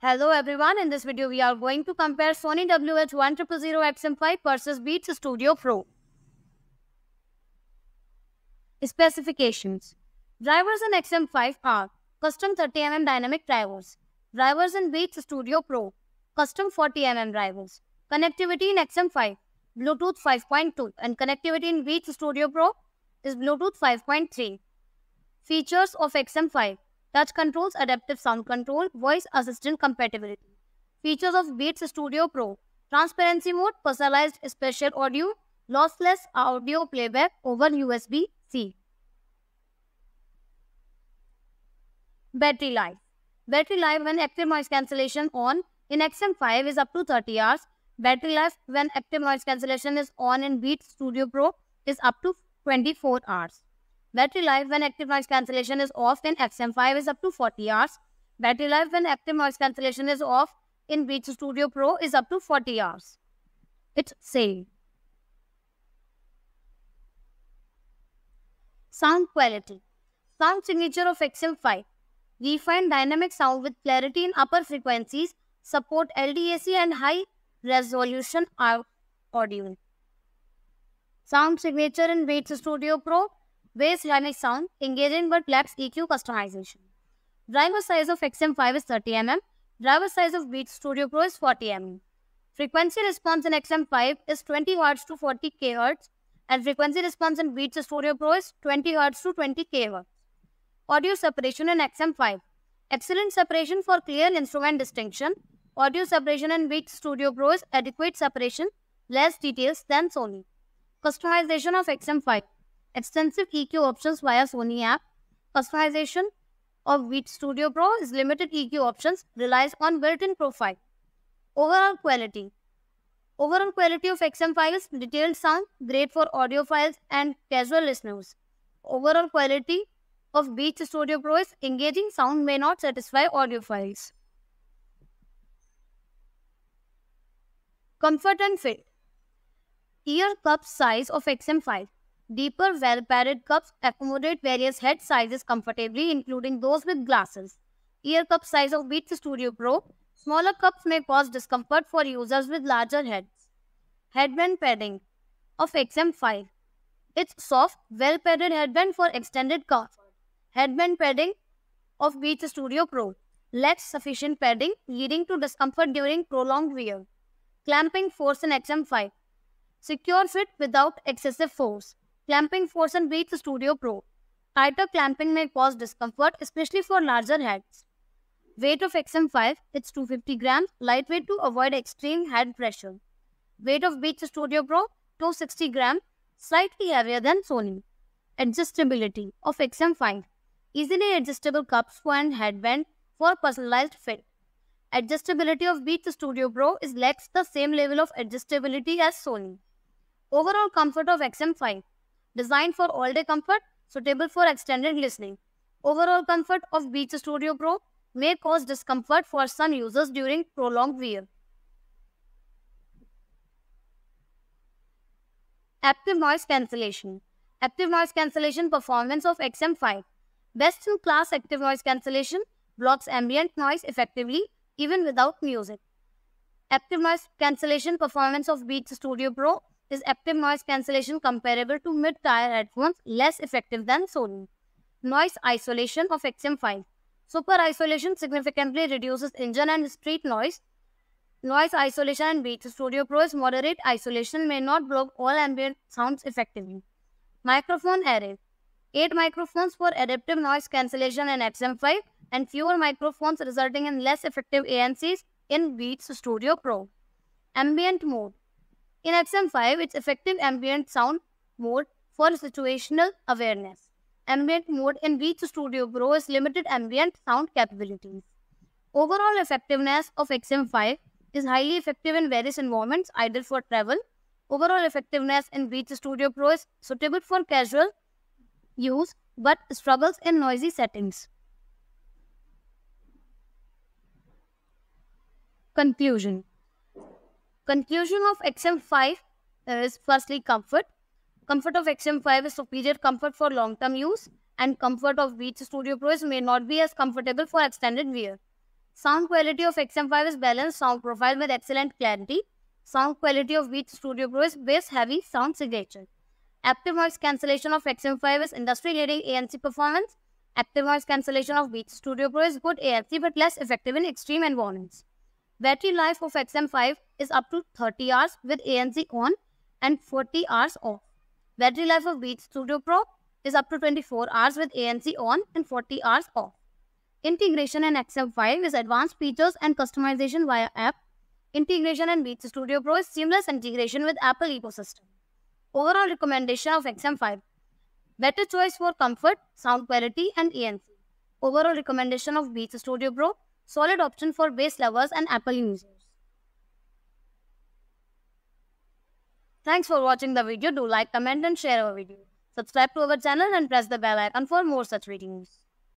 Hello everyone, in this video we are going to compare Sony WH-1000 XM5 versus Beats Studio Pro. Specifications. Drivers in XM5 are custom 30mm dynamic drivers. Drivers in Beats Studio Pro, custom 40mm drivers. Connectivity in XM5, Bluetooth 5.2 and connectivity in Beats Studio Pro is Bluetooth 5.3. Features of XM5. Touch controls, adaptive sound control, voice assistant compatibility. Features of Beats Studio Pro. Transparency mode, personalized spatial audio, lossless audio playback over USB-C. Battery life. Battery life when active noise cancellation on in XM5 is up to 30 hours. Battery life when active noise cancellation is on in Beats Studio Pro is up to 24 hours. Battery life when active noise cancellation is off in XM5 is up to 40 hours. Battery life when active noise cancellation is off in Beats Studio Pro is up to 40 hours. It's same. Sound quality. Sound signature of XM5. Refined dynamic sound with clarity in upper frequencies, support LDAC and high resolution audio. Sound signature in Beats Studio Pro. Bass dynamic sound, engaging but lacks EQ customization. Driver size of XM5 is 30mm. Driver size of Beats Studio Pro is 40mm. Frequency response in XM5 is 20 Hz to 40 kHz and frequency response in Beats Studio Pro is 20 Hz to 20 kHz. Audio separation in XM5. Excellent separation for clear instrument distinction. Audio separation in Beats Studio Pro is adequate separation, less details than Sony. Customization of XM5. Extensive EQ options via Sony app. Customization of Beats Studio Pro is limited EQ options, relies on built-in profile. Overall quality. Overall quality of XM5 is detailed sound, great for audiophiles and casual listeners. Overall quality of Beats Studio Pro is engaging sound may not satisfy audiophiles. Comfort and fit. Ear cup size of XM5. Deeper, well-padded cups accommodate various head sizes comfortably, including those with glasses. Ear cup size of Beats Studio Pro. Smaller cups may cause discomfort for users with larger heads. Headband padding of XM5. It's soft, well-padded headband for extended comfort. Headband padding of Beats Studio Pro. Lacks sufficient padding, leading to discomfort during prolonged wear. Clamping force in XM5. Secure fit without excessive force. Clamping force in Beats Studio Pro. Tighter clamping may cause discomfort, especially for larger heads. Weight of XM5, it's 250 grams, lightweight to avoid extreme head pressure. Weight of Beats Studio Pro, 260 grams, slightly heavier than Sony. Adjustability of XM5. Easily adjustable cups and headband for personalized fit. Adjustability of Beats Studio Pro is lacks the same level of adjustability as Sony. Overall comfort of XM5. Designed for all-day comfort, suitable for extended listening. Overall comfort of Beats Studio Pro may cause discomfort for some users during prolonged wear. Active noise cancellation. Active noise cancellation performance of XM5. Best-in-class active noise cancellation blocks ambient noise effectively even without music. Active noise cancellation performance of Beats Studio Pro is active noise cancellation comparable to mid-tier headphones, less effective than Sony. Noise isolation of XM5. Super isolation significantly reduces engine and street noise. Noise isolation in Beats Studio Pro is moderate isolation, may not block all ambient sounds effectively. Microphone array. 8 microphones for adaptive noise cancellation in XM5 and fewer microphones resulting in less effective ANCs in Beats Studio Pro. Ambient mode. In XM5, it's effective ambient sound mode for situational awareness. Ambient mode in Beats Studio Pro is limited ambient sound capabilities. Overall effectiveness of XM5 is highly effective in various environments, ideal for travel. Overall effectiveness in Beats Studio Pro is suitable for casual use but struggles in noisy settings. Conclusion. Conclusion of XM5 is firstly comfort. Comfort of XM5 is superior comfort for long-term use and comfort of Beats Studio Pro may not be as comfortable for extended wear. Sound quality of XM5 is balanced sound profile with excellent clarity. Sound quality of Beats Studio Pro is bass-heavy sound signature. Active noise cancellation of XM5 is industry-leading ANC performance. Active noise cancellation of Beats Studio Pro is good ANC but less effective in extreme environments. Battery life of XM5 is up to 30 hours with ANC on and 40 hours off. Battery life of Beats Studio Pro is up to 24 hours with ANC on and 40 hours off. Integration in XM5 is advanced features and customization via app. Integration in Beats Studio Pro is seamless integration with Apple ecosystem. Overall recommendation of XM5. Better choice for comfort, sound quality and ANC. Overall recommendation of Beats Studio Pro. Solid option for bass lovers and Apple users. Thanks for watching the video. Do like, comment and share our video. Subscribe to our channel and press the bell icon for more such videos.